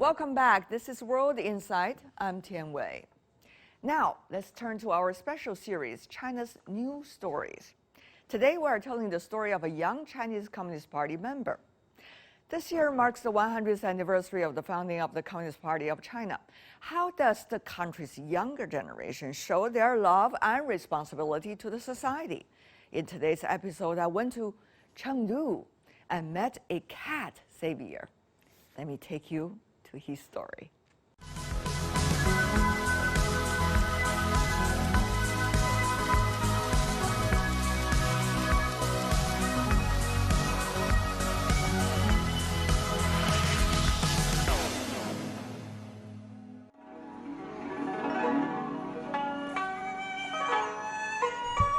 Welcome back. This is World Insight. I'm Tian Wei. Now, let's turn to our special series, China's New Stories. Today, we are telling the story of a young Chinese Communist Party member. This year marks the 100th anniversary of the founding of the Communist Party of China. How does the country's younger generation show their love and responsibility to the society? In today's episode, I went to Chengdu and met a cat savior. Let me take you to his story.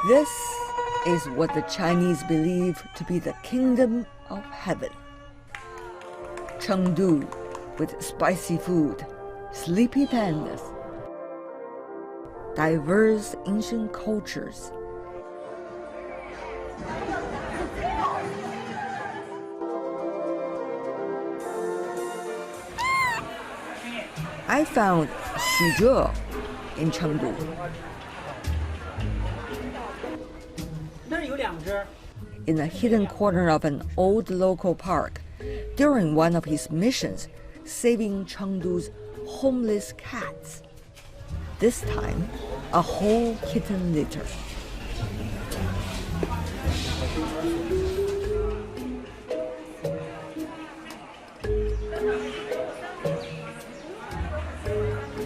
This is what the Chinese believe to be the kingdom of heaven. Chengdu, with spicy food, sleepy pandas, diverse ancient cultures, I found Xu in Chengdu. In a hidden corner of an old local park, during one of his missions, saving Chengdu's homeless cats. This time, a whole kitten litter.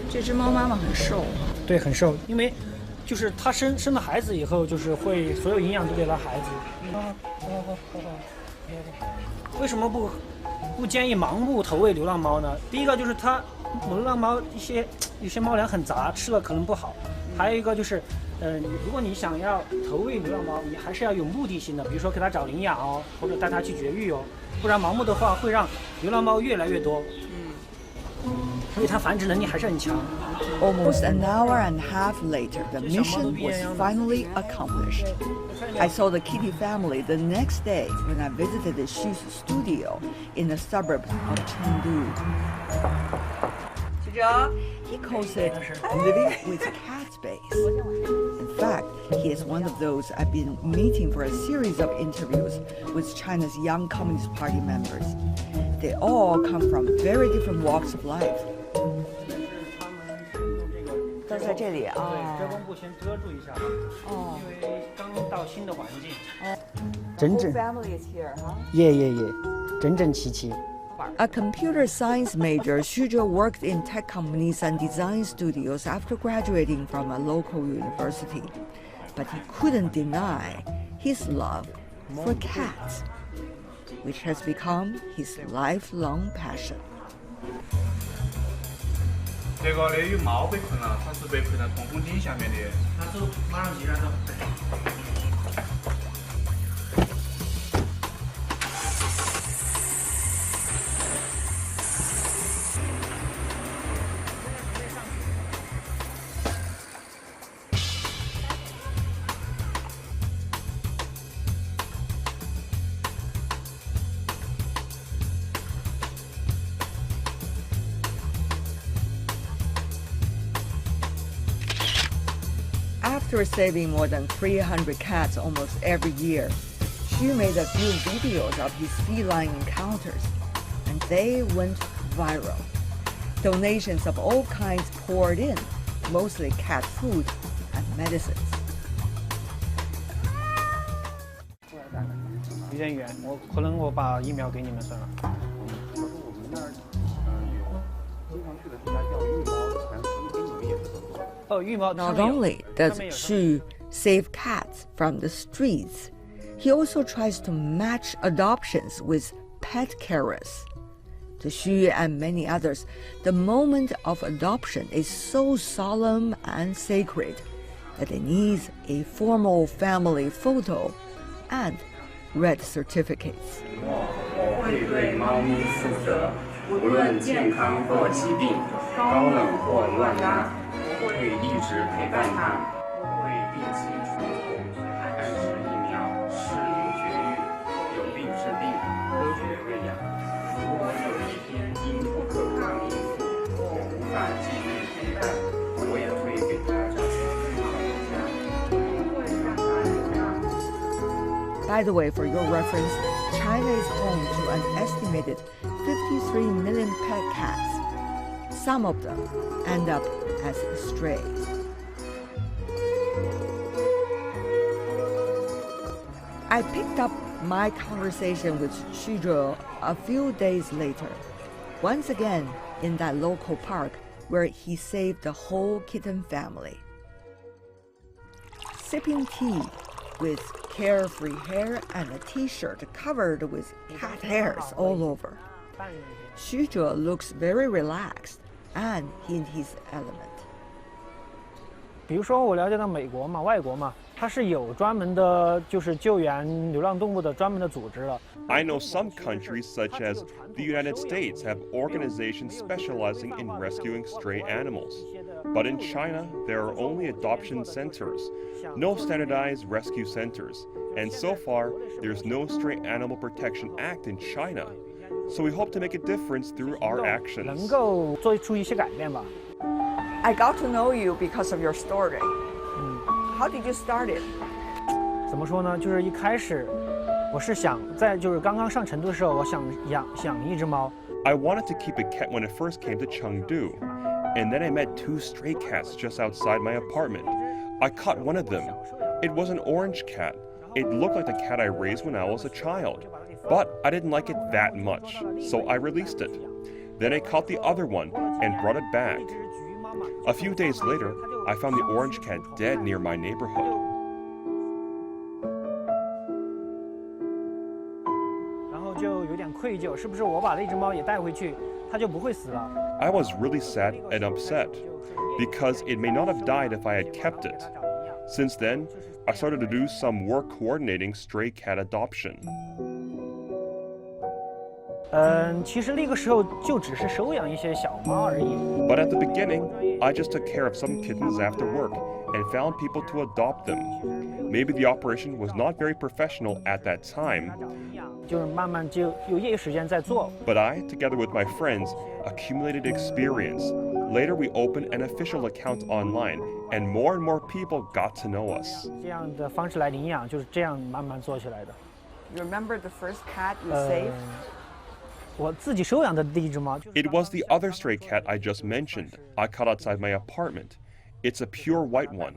This猫妈妈很瘦。对，很瘦，因为就是她生了孩子以后，就是会所有营养都给了孩子。为什么不建议盲目投喂流浪猫呢？第一个就是它流浪猫有些猫粮很杂，吃了可能不好。还有一个就是，如果你想要投喂流浪猫，你还是要有目的性的，比如说给它找领养哦，或者带它去绝育哦，不然盲目的话会让流浪猫越来越多。因为它繁殖能力还是很强。Almost an hour and a half later, the mission was finally accomplished. I saw the kitty family the next day when I visited Xu's studio in the suburb of Chengdu. He calls it living with cat space. In fact, he is one of those I've been meeting for a series of interviews with China's young Communist Party members. They all come from very different walks of life. 都在这里啊。对，遮光布先遮住一下。哦。因为刚到新的环境。哦。整整。Family is here, huh? Yeah. 整整齐齐。A computer science major, Xu worked in tech companies and design studios after graduating from a local university. But he couldn't deny his love for cats, which has become his lifelong passion. 这个的羽毛被困了，它是被困在通风井下面的。那走，马上进来走。After saving more than 300 cats almost every year, Xu made a few videos of his feline encounters, and they went viral. Donations of all kinds poured in, mostly cat food and medicines. 有点远，可能我把疫苗给你们算了。我们那儿有经常去的是家叫羽毛，好像跟你们也是合作。哦，羽毛。Not only does Xu save cats from the streets, he also tries to match adoptions with pet carers. To Xu and many others, the moment of adoption is so solemn and sacred that it needs a formal family photo and red certificates. 我会对猫咪负责，无论健康或疾病，高冷或乱拉，我会一直陪伴它，我会定期除虫、按时疫苗，适龄绝育，有病治病，科学喂养。如果有一天因不可抗力 By the way, for your reference, China is home to an estimated 53 million pet cats. Some of them end up as strays. I picked up my conversation with Xu a few days later, once again in that local park where he saved the whole kitten family. Sipping tea with carefree hair and a t-shirt covered with cat hairs all over. Xu looks very relaxed and in his element. 比如说我了解到美国嘛，外国嘛，它是有专门的，就是救援流浪动物的专门的组织了。I know some countries, such as the United States, have organizations specializing in rescuing stray animals. But in China, there are only adoption centers, no standardized rescue centers. And so far, there's no Stray Animal Protection Act in China. So we hope to make a difference through our 能 actions. 够做出一些改变吧。 I got to know you because of your story. How did you start it? 怎么说呢？就是一开始，我是想在就是刚刚上成都的时候，我想养一只猫。 I wanted to keep a cat when I first came to Chengdu. And then I met 2 stray cats just outside my apartment. I caught one of them. It was an orange cat. It looked like the cat I raised when I was a child. But I didn't like it that much, so I released it. Then I caught the other one and brought it back. A few days later, I found the orange cat dead near my neighborhood. 然后就有点愧疚，是不是我把那只猫也带回去，它就不会死了？ I was really sad and upset, because it may not have died if I had kept it. Since then, I started to do some work coordinating stray cat adoption. 其实那个时候就只是收养一些小猫而已。 But at the beginning, I just took care of some kittens after work and found people to adopt them. Maybe the operation was not very professional at that time, 就是慢慢就有业余时间在做。 but I, together with my friends, accumulated experience. Later, we opened an official account online, and more people got to know us. 这样的方式来领养，就是这样慢慢做起来的。 You remember the first cat you saved? 我自己收养的第一只猫， It was the other stray cat I just mentioned. I caught outside my apartment. It's a pure white one.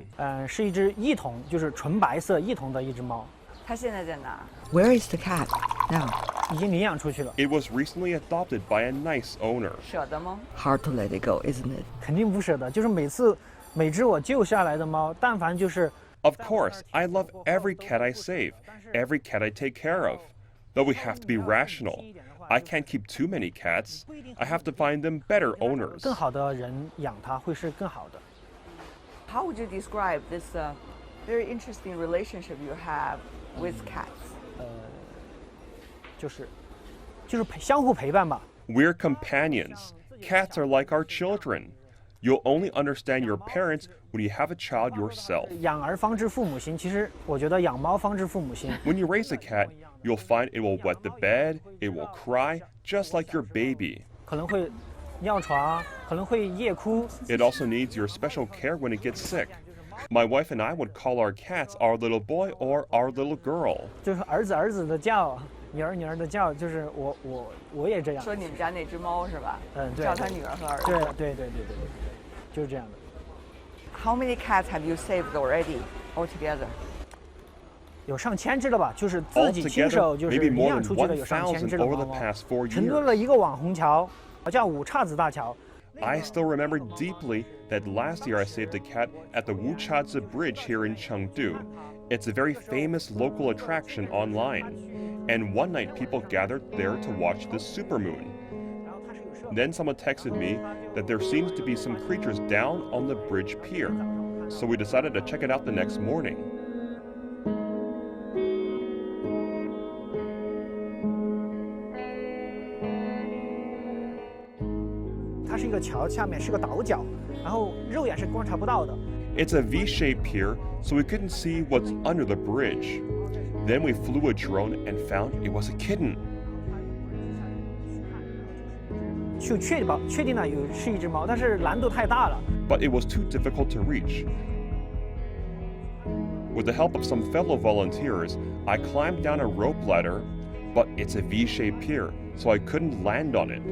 是一只异瞳，就是纯白色异瞳的一只猫，它现在在哪？ Where is the cat now? 已经领养出去了。 It was recently adopted by a nice owner. 舍得吗？ Hard to let it go, isn't it? 肯定不舍得，就是每只我救下来的猫，但凡就是 Of course, I love every cat I save, every cat I take care of. But we have to be rational. I can't keep too many cats. I have to find them better owners. 更好的人养它会是更好的。 How would you describe this very interesting relationship you have with cats? 就是相互陪伴吧。 We're companions. Cats are like our children. You'll only understand your parents when you have a child yourself. 养儿方知父母心，其实我觉得养猫方知父母心。 When you raise a cat, you'll find it will wet the bed, it will cry, just like your baby. 可能会尿床，可能会夜哭。 It also needs your special care when it gets sick. My wife and I would call our cats our little boy or our little girl. 就是儿子的叫，女儿的叫，就是我也这样。说你们家那只猫是吧？对。叫它女儿和儿子。对，就是这样的。 How many cats have you saved already altogether? 有上千只了吧？就是自己亲手就是领养出去的有上千只的猫猫。成都的一个网红桥叫五岔子大桥。 I still remember deeply that last year I saved a cat at the Wuchazi Bridge here in Chengdu. It's a very famous local attraction online. And one night people gathered there to watch the supermoon. Then someone texted me that there seems to be some creatures down on the bridge pier. So we decided to check it out the next morning. 它是一个桥，下面是个倒角，然后肉眼是观察不到的。 It's a V-shaped pier, so we couldn't see what's under the bridge. Then we flew a drone and found it was a kitten. 就确定了是一只猫，但是难度太大了。 But it was too difficult to reach. With the help of some fellow volunteers, I climbed down a rope ladder, but it's a V-shaped pier, so I couldn't land on it.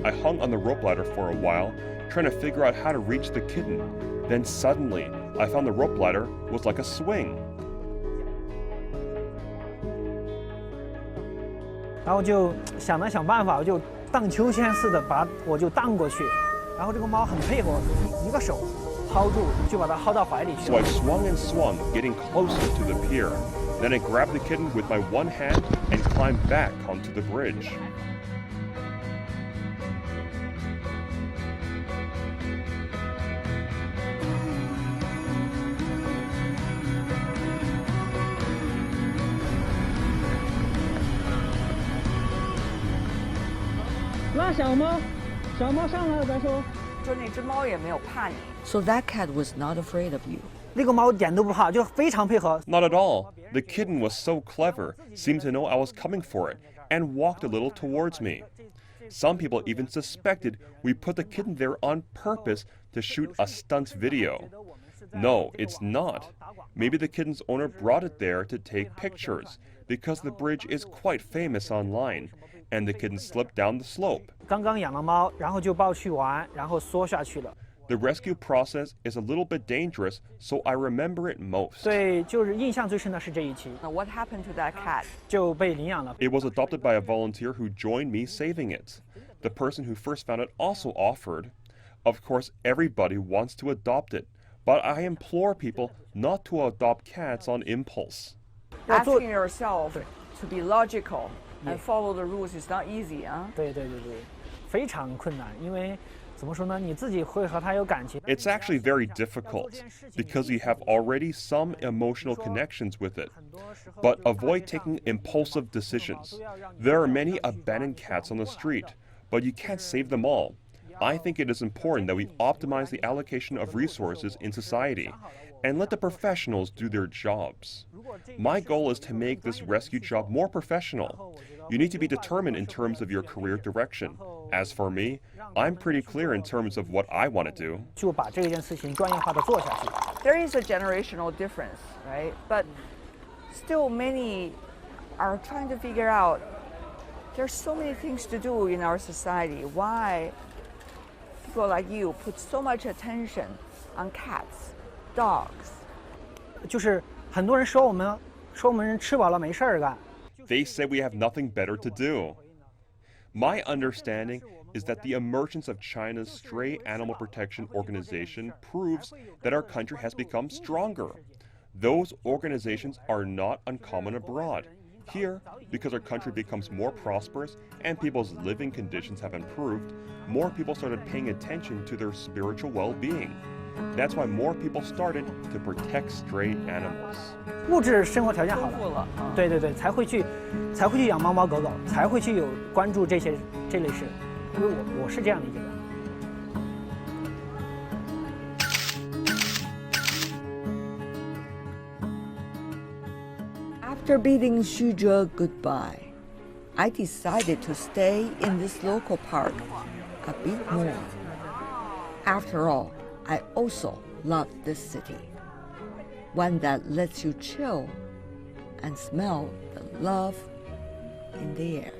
I hung on the rope ladder for a while, trying to figure out how to reach the kitten. Then suddenly, I found the rope ladder was like a swing. 然后就想办法，我就荡秋千似的我就荡过去，然后这个猫很配合，一个手薅住，就把它薅到怀里去 So I swung and swung, getting closer to the pier. Then I grabbed the kitten with my one hand and climbed back onto the bridge. So that cat was not afraid of you. 那个猫点都不怕，就非常配合。 Not at all. The kitten was so clever, seemed to know I was coming for it, and walked a little towards me. Some people even suspected we put the kitten there on purpose to shoot a stunt video. No, it's not. Maybe the kitten's owner brought it there to take pictures, because the bridge is quite famous online, and the kitten slipped down the slope. 刚刚养了猫，然后就抱去玩，然后缩下去了。 The rescue process is a little bit dangerous, so I remember it most. 对，就是印象最深的是这一期， Now, what happened to that cat? 就被领养了。 It was adopted by a volunteer who joined me saving it. The person who first found it also offered. Of course, everybody wants to adopt it, but I implore people not to adopt cats on impulse. Asking yourself to be logical and follow the rules is not easy, huh? 对，非常困难，因为怎么说呢？你自己会和它有感情。 It's actually very difficult because you have already some emotional connections with it. But avoid taking impulsive decisions. There are many abandoned cats on the street, but you can't save them all. I think it is important that we optimize the allocation of resources in society and let the professionals do their jobs. My goal is to make this rescue job more professional. You need to be determined in terms of your career direction. As for me, I'm pretty clear in terms of what I want to do. 就把这件事情专业化的做下去。 There is a generational difference, right? But still, many are trying to figure out there's so many things to do in our society. Why people like you put so much attention on cats, dogs? 就是很多人说我们人吃饱了没事儿干。 They say we have nothing better to do. My understanding is that the emergence of China's Stray Animal Protection Organization proves that our country has become stronger. Those organizations are not uncommon abroad. Here, because our country becomes more prosperous and people's living conditions have improved, more people started paying attention to their spiritual well-being. That's why more people started to protect stray animals. 物质生活条件好丰富了啊。对，才会去养猫猫狗狗，才会去有关注这类事，因为我是这样理解的。 After bidding Xuzhe goodbye, I decided to stay in this local park a bit more. After all, I also love this city, one that lets you chill and smell the love in the air.